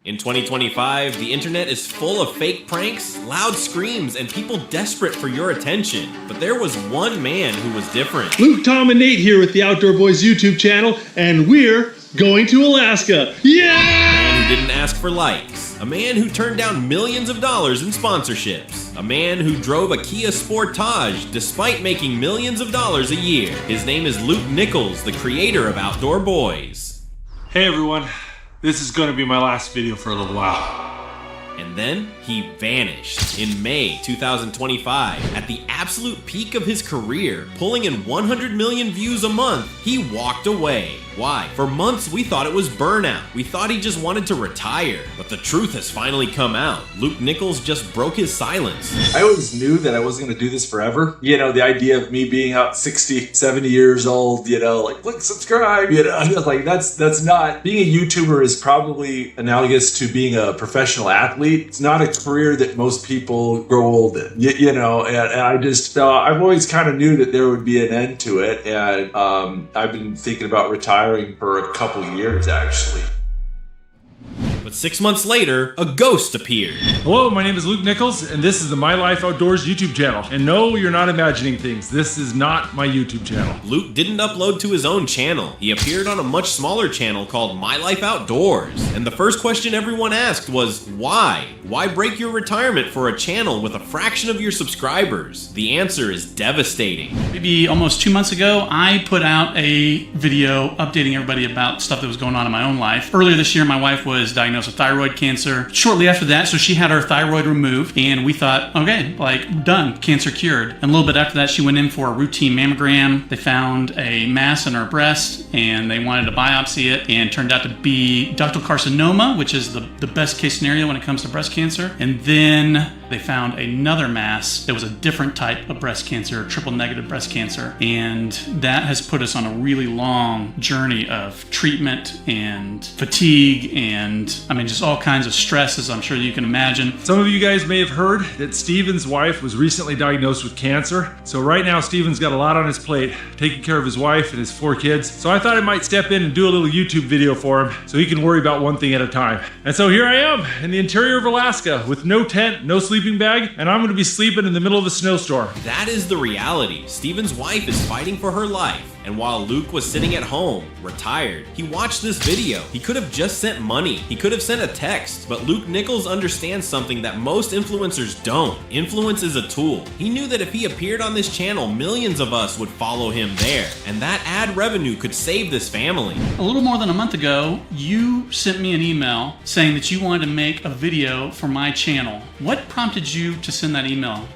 In 2025, the internet is full of fake pranks, loud screams, and people desperate for your attention. But there was one man who was different. Luke, Tom, and Nate here with the Outdoor Boys YouTube channel, and we're going to Alaska. Yeah! A man who didn't ask for likes. A man who turned down millions of dollars in sponsorships. A man who drove a Kia Sportage despite making millions of dollars a year. His name is Luke Nichols, the creator of Outdoor Boys. Hey everyone, this is going to be my last video for a little while. And then he vanished in May 2025. At the absolute peak of his career, pulling in 100 million views a month, he walked away. Why? For months we thought it was burnout. We thought he just wanted to retire. But the truth has finally come out. Luke Nichols just broke his silence. I always knew that I wasn't going to do this forever. You know, the idea of me being out 60, 70 years old, you know, like, click subscribe, you know, I was like, that's not, being a YouTuber is probably analogous to being a professional athlete. It's not a career that most people grow old in, you know, and I just, I've always kind of knew that there would be an end to it. And I've been thinking about retiring for a couple years, actually. But 6 months later, a ghost appeared. Hello, my name is Luke Nichols, and this is the My Life Outdoors YouTube channel. And no, you're not imagining things. This is not my YouTube channel. Luke didn't upload to his own channel. He appeared on a much smaller channel called My Life Outdoors. And the first question everyone asked was, why? Why break your retirement for a channel with a fraction of your subscribers? The answer is devastating. Maybe almost 2 months ago, I put out a video updating everybody about stuff that was going on in my own life. Earlier this year, my wife was diagnosed with thyroid cancer. Shortly after that, so she had her thyroid removed, and we thought, okay, like, done, cancer cured. And a little bit after that, she went in for a routine mammogram. They found a mass in her breast, and they wanted to biopsy it, and it turned out to be ductal carcinoma, which is the best case scenario when it comes to breast cancer. And then they found another mass that was a different type of breast cancer, triple negative breast cancer. And that has put us on a really long journey of treatment and fatigue and, I mean, just all kinds of stresses, I'm sure you can imagine. Some of you guys may have heard that Steven's wife was recently diagnosed with cancer. So right now, Steven's got a lot on his plate, taking care of his wife and his 4 kids. So I thought I might step in and do a little YouTube video for him so he can worry about one thing at a time. And so here I am in the interior of Alaska with no tent, no sleeping bag, and I'm going to be sleeping in the middle of a snowstorm. That is the reality. Steven's wife is fighting for her life. And while Luke was sitting at home, retired, he watched this video. He could have just sent money. He could have sent a text. But Luke Nichols understands something that most influencers don't. Influence is a tool. He knew that if he appeared on this channel, millions of us would follow him there. And that ad revenue could save this family. A little more than a month ago, you sent me an email saying that you wanted to make a video for my channel. What prompted you to send that email?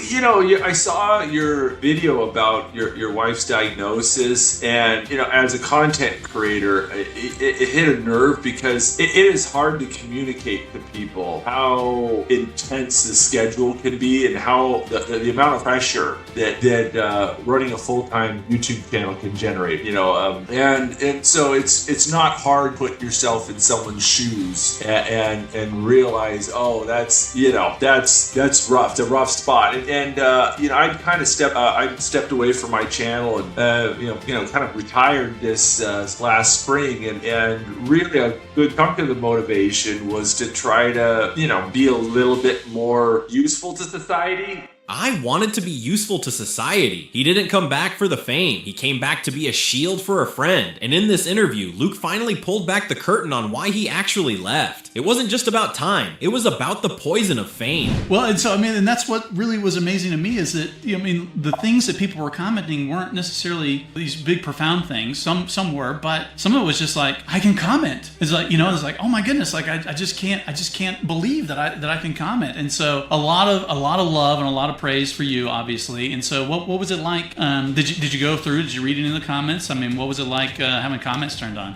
You know, I saw your video about your wife's diagnosis, and, you know, as a content creator, it hit a nerve because it is hard to communicate to people how intense the schedule can be and how the amount of pressure that running a full-time YouTube channel can generate, you know, and so it's not hard to put yourself in someone's shoes and realize, oh, that's, you know, that's rough. It's a rough spot, and you know, I kind of stepped away from my channel and you know, kind of retired this last spring, and really a good chunk of the motivation was to try to, you know, be a little bit more useful to society. I wanted to be useful to society. He didn't come back for the fame. He came back to be a shield for a friend. And in this interview, Luke finally pulled back the curtain on why he actually left. It wasn't just about time. It was about the poison of fame. Well, and so, I mean, and that's what really was amazing to me is that, you know, I mean, the things that people were commenting weren't necessarily these big, profound things. Some were, but some of it was just like, I can comment. It's like, you know, it's like, oh my goodness, like I just can't believe that I can comment. And so a lot of love and a lot of praise for you, obviously. And so what was it like? Did you go through? Did you read any of the comments? I mean, what was it like having comments turned on?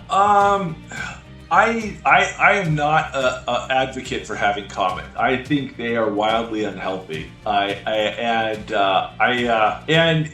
I am not an advocate for having comment. I think they are wildly unhealthy. And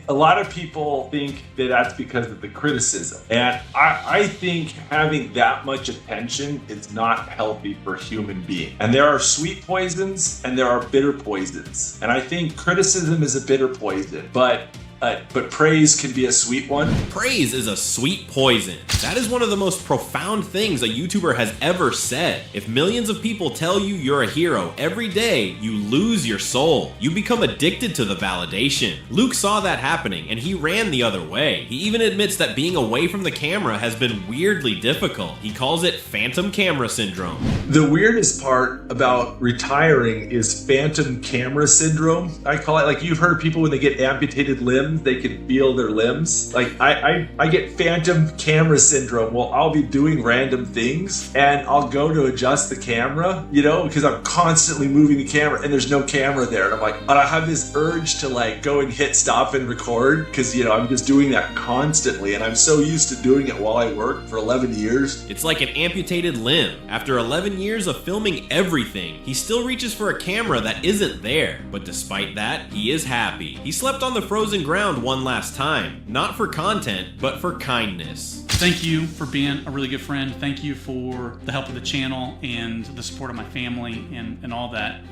a lot of people think that that's because of the criticism. And I think having that much attention is not healthy for a human being. And there are sweet poisons and there are bitter poisons. And I think criticism is a bitter poison, but but praise can be a sweet one. Praise is a sweet poison. That is one of the most profound things a YouTuber has ever said. If millions of people tell you you're a hero every day, you lose your soul. You become addicted to the validation. Luke saw that happening and he ran the other way. He even admits that being away from the camera has been weirdly difficult. He calls it phantom camera syndrome. The weirdest part about retiring is phantom camera syndrome. I call it, like, you've heard of people when they get amputated limbs, they can feel their limbs. Like I get phantom camera syndrome. Well, I'll be doing random things and I'll go to adjust the camera, you know, because I'm constantly moving the camera and there's no camera there. And I'm like, and I have this urge to like go and hit stop and record because, you know, I'm just doing that constantly and I'm so used to doing it while I work for 11 years. It's like an amputated limb. After 11 years of filming everything, he still reaches for a camera that isn't there. But despite that, he is happy. He slept on the frozen ground one last time. Not for content, but for kindness. Thank you for being a really good friend. Thank you for the help of the channel and the support of my family and all that.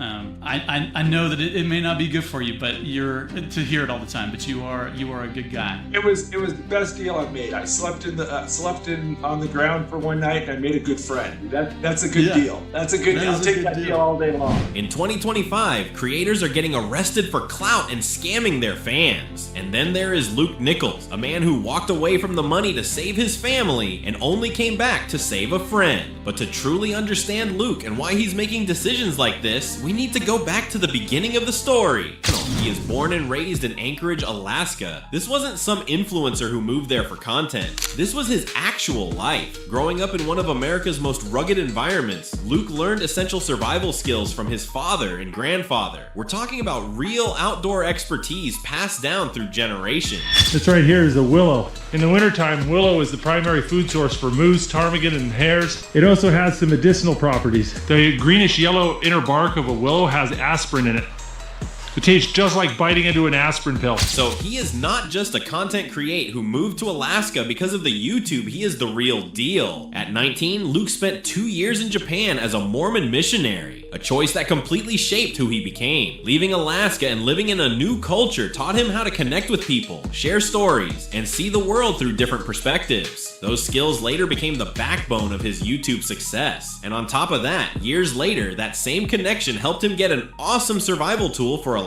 I know that it may not be good for you, but you're to hear it all the time. But you are a good guy. It was the best deal I've made. I slept on the ground for one night and I made a good friend. That's a good deal. That's a good deal. I'll take that deal all day long. In 2025, creators are getting arrested for clout and scamming their fans. And then there is Luke Nichols, a man who walked away from the money to save his family and only came back to save a friend. But to truly understand Luke and why he's making decisions like this, we need to go back to the beginning of the story. He is born and raised in Anchorage, Alaska. This wasn't some influencer who moved there for content. This was his actual life. Growing up in one of America's most rugged environments, Luke learned essential survival skills from his father and grandfather. We're talking about real outdoor expertise passed down through generations. This right here is a willow. In the wintertime, willow is the primary food source for moose, ptarmigan, and hares. It also has some medicinal properties. The greenish yellow inner bark of a willow has aspirin in it. It tastes just like biting into an aspirin pill. So he is not just a content creator who moved to Alaska because of the YouTube, he is the real deal. At 19, Luke spent 2 years in Japan as a Mormon missionary, a choice that completely shaped who he became. Leaving Alaska and living in a new culture taught him how to connect with people, share stories, and see the world through different perspectives. Those skills later became the backbone of his YouTube success. And on top of that, years later, that same connection helped him get an awesome survival tool for Alaska.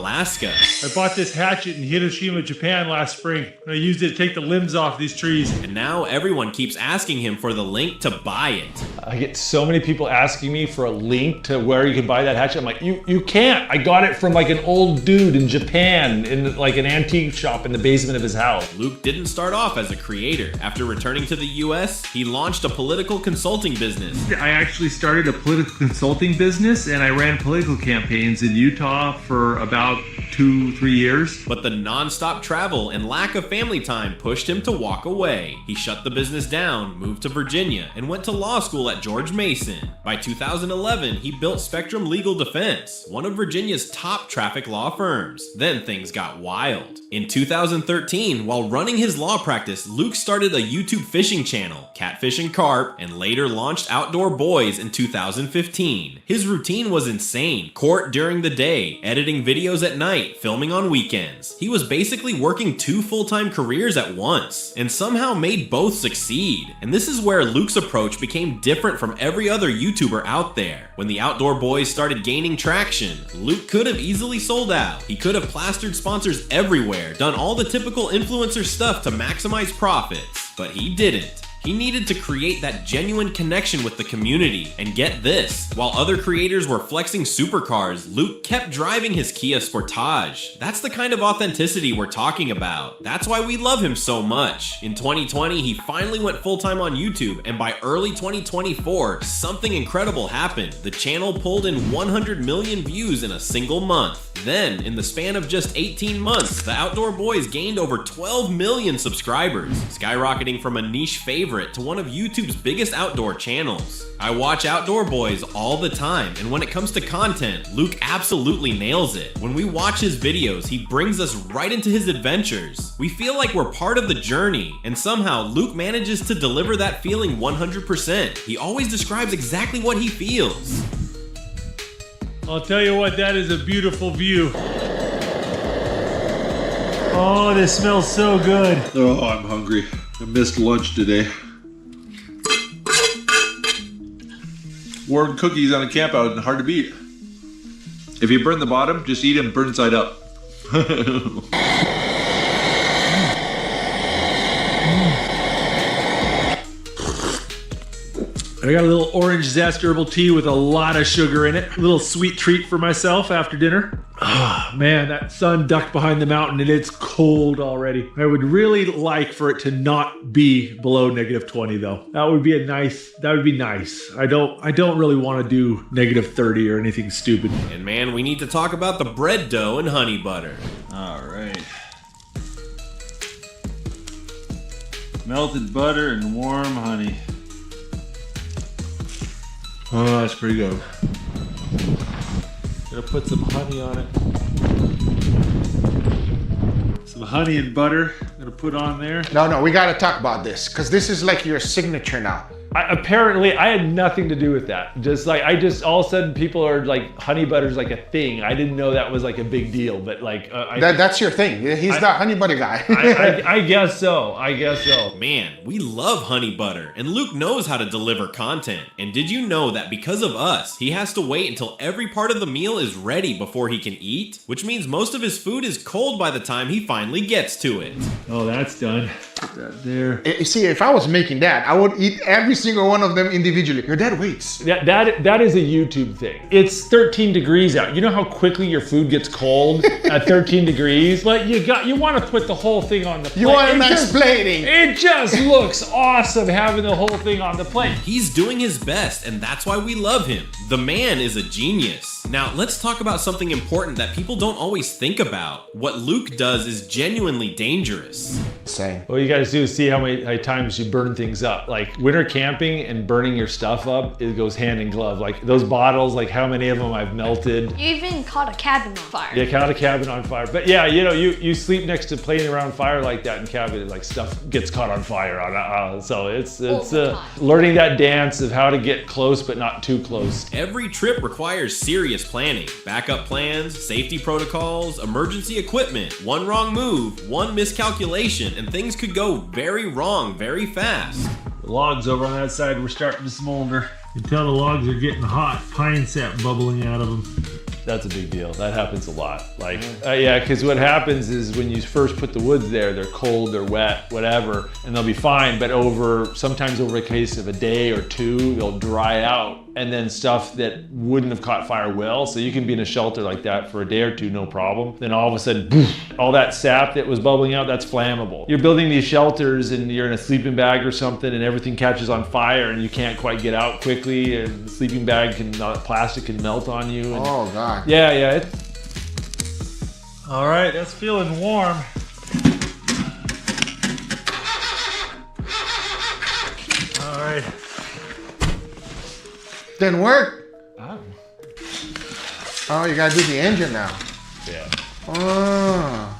I bought this hatchet in Hiroshima, Japan last spring. I used it to take the limbs off these trees. And now everyone keeps asking him for the link to buy it. I get so many people asking me for a link to where you can buy that hatchet. I'm like, you can't. I got it from like an old dude in Japan in like an antique shop in the basement of his house. Luke didn't start off as a creator. After returning to the US, he launched a political consulting business. I actually started a political consulting business and I ran political campaigns in Utah for about 2-3 years. But the non-stop travel and lack of family time pushed him to walk away. He shut the business down, moved to Virginia, and went to law school at George Mason. By 2011, he built Spectrum Legal Defense, one of Virginia's top traffic law firms. Then things got wild. In 2013, while running his law practice, Luke started a YouTube fishing channel, Catfish and Carp, and later launched Outdoor Boys in 2015. His routine was insane. Court during the day, editing videos at night, filming on weekends. He was basically working 2 full-time careers at once, and somehow made both succeed. And this is where Luke's approach became different from every other YouTuber out there. When the Outdoor Boys started gaining traction, Luke could have easily sold out. He could have plastered sponsors everywhere, done all the typical influencer stuff to maximize profits, but he didn't. He needed to create that genuine connection with the community. And get this, while other creators were flexing supercars, Luke kept driving his Kia Sportage. That's the kind of authenticity we're talking about. That's why we love him so much. In 2020, he finally went full-time on YouTube, and by early 2024, something incredible happened. The channel pulled in 100 million views in a single month. Then, in the span of just 18 months, the Outdoor Boys gained over 12 million subscribers, skyrocketing from a niche favorite to one of YouTube's biggest outdoor channels. I watch Outdoor Boys all the time, and when it comes to content, Luke absolutely nails it. When we watch his videos, he brings us right into his adventures. We feel like we're part of the journey, and somehow Luke manages to deliver that feeling 100%. He always describes exactly what he feels. I'll tell you what, that is a beautiful view. Oh, this smells so good. Oh, I'm hungry. I missed lunch today. Warm cookies on a camp out and hard to beat. If you burn the bottom, just eat them burn side up. I got a little orange zest herbal tea with a lot of sugar in it. A little sweet treat for myself after dinner. Oh, man, that sun ducked behind the mountain and it's cold already. I would really like for it to not be below -20 though. That would be nice. I don't really want to do -30 or anything stupid. And man, we need to talk about the bread dough and honey butter. All right. Melted butter and warm honey. Oh, that's pretty good. Gonna put some honey on it. Some honey and butter. Gonna put on there. No, we gotta talk about this, because this is like your signature now. Apparently, I had nothing to do with that. Just like, all of a sudden people are like, honey butter's like a thing. I didn't know that was like a big deal, but like... That's your thing. He's the honey butter guy. I guess so. Man, we love honey butter, and Luke knows how to deliver content. And did you know that because of us, he has to wait until every part of the meal is ready before he can eat? Which means most of his food is cold by the time he finally gets to it. Oh, that's done. Put that there. You see, if I was making that, I would eat every single one of them individually. Your dad waits. That is a YouTube thing. It's 13 degrees out. You know how quickly your food gets cold at 13 degrees? But you want to put the whole thing on the plate. You want a nice plating. It just looks awesome having the whole thing on the plate. He's doing his best, and that's why we love him. The man is a genius. Now, let's talk about something important that people don't always think about. What Luke does is genuinely dangerous. Same. What you guys do is see how many times you burn things up. Like winter camping and burning your stuff up, it goes hand in glove. Like those bottles, like how many of them I've melted. You even caught a cabin on fire. Yeah, caught a cabin on fire. But yeah, you know, you sleep next to playing around fire like that in cabin, like stuff gets caught on fire. So it's learning that dance of how to get close but not too close. Every trip requires serious planning, backup plans, safety protocols, emergency equipment. One wrong move, one miscalculation, and things could go very wrong very fast. The logs over on that side were starting to smolder. You can tell the logs are getting hot. Pine sap bubbling out of them. That's a big deal. That happens a lot. Like, yeah, because what happens is when you first put the woods there, they're cold, they're wet, whatever, and they'll be fine. But sometimes over a case of a day or two, they'll dry out, and then stuff that wouldn't have caught fire will. So you can be in a shelter like that for a day or two, no problem. Then all of a sudden, poof, all that sap that was bubbling out, that's flammable. You're building these shelters and you're in a sleeping bag or something, and everything catches on fire, and you can't quite get out quickly, and the sleeping bag plastic can melt on you. And, oh God. Yeah. All right, that's feeling warm. All right. Didn't work. Oh. Oh, you gotta do the engine now. Yeah. Oh.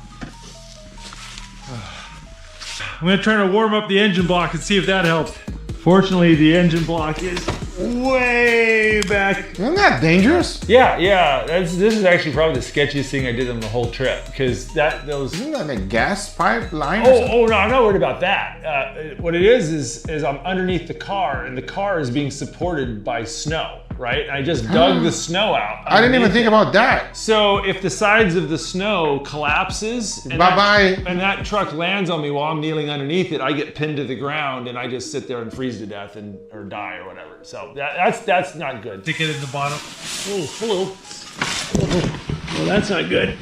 I'm gonna try to warm up the engine block and see if that helps. Fortunately, the engine block is way back. Isn't that dangerous? Yeah. This is actually probably the sketchiest thing I did on the whole trip, because those. Isn't that a gas pipe line? Oh no, I'm not worried about that. What it is I'm underneath the car, and the car is being supported by snow, right? I just dug the snow out. I didn't even think about that. So if the sides of the snow collapses and that truck lands on me while I'm kneeling underneath it, I get pinned to the ground and I just sit there and freeze to death or die or whatever. So that's not good. Stick it in the bottom. Oh, hello. Well, that's not good.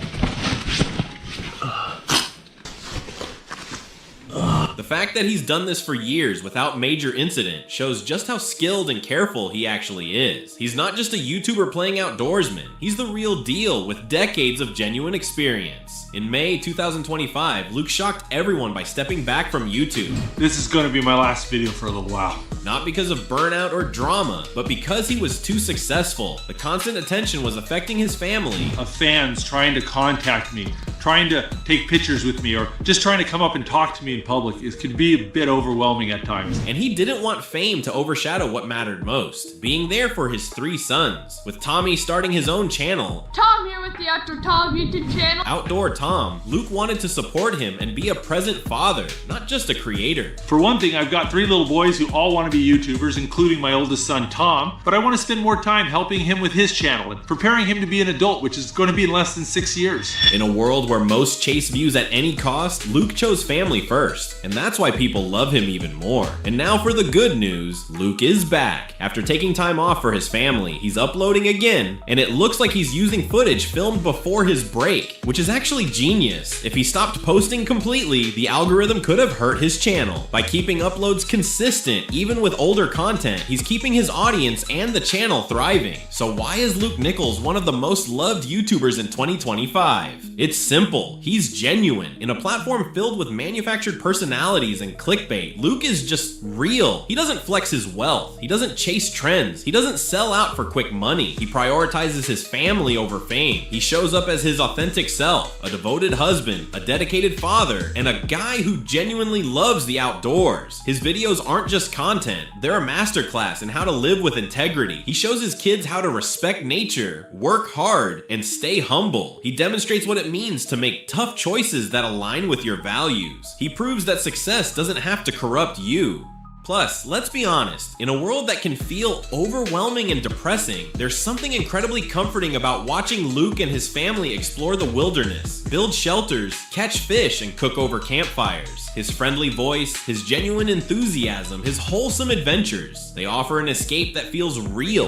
The fact that he's done this for years without major incident shows just how skilled and careful he actually is. He's not just a YouTuber playing outdoorsman, he's the real deal with decades of genuine experience. In May 2025, Luke shocked everyone by stepping back from YouTube. This is gonna be my last video for a little while. Not because of burnout or drama, but because he was too successful. The constant attention was affecting his family. Of fans trying to contact me, trying to take pictures with me or just trying to come up and talk to me in public can be a bit overwhelming at times. And he didn't want fame to overshadow what mattered most, being there for his 3 sons. With Tommy starting his own channel, Tom here with the Outdoor Tom YouTube channel. Outdoor Tom, Luke wanted to support him and be a present father, not just a creator. For one thing, I've got 3 little boys who all want to be YouTubers, including my oldest son, Tom, but I want to spend more time helping him with his channel and preparing him to be an adult, which is going to be in less than 6 years. In a world where most chase views at any cost, Luke chose family first, and that's why people love him even more. And now for the good news, Luke is back. After taking time off for his family, he's uploading again, and it looks like he's using footage filmed before his break, which is actually genius. If he stopped posting completely, the algorithm could have hurt his channel. By keeping uploads consistent, even with older content, he's keeping his audience and the channel thriving. So why is Luke Nichols one of the most loved YouTubers in 2025? It's simple. He's genuine. In a platform filled with manufactured personalities and clickbait, Luke is just real. He doesn't flex his wealth. He doesn't chase trends. He doesn't sell out for quick money. He prioritizes his family over fame. He shows up as his authentic self, a devoted husband, a dedicated father, and a guy who genuinely loves the outdoors. His videos aren't just content. They're a masterclass in how to live with integrity. He shows his kids how to respect nature, work hard, and stay humble. He demonstrates what it means to make tough choices that align with your values. He proves that success doesn't have to corrupt you. Plus, let's be honest, in a world that can feel overwhelming and depressing, there's something incredibly comforting about watching Luke and his family explore the wilderness, build shelters, catch fish, and cook over campfires. His friendly voice, his genuine enthusiasm, his wholesome adventures, they offer an escape that feels real.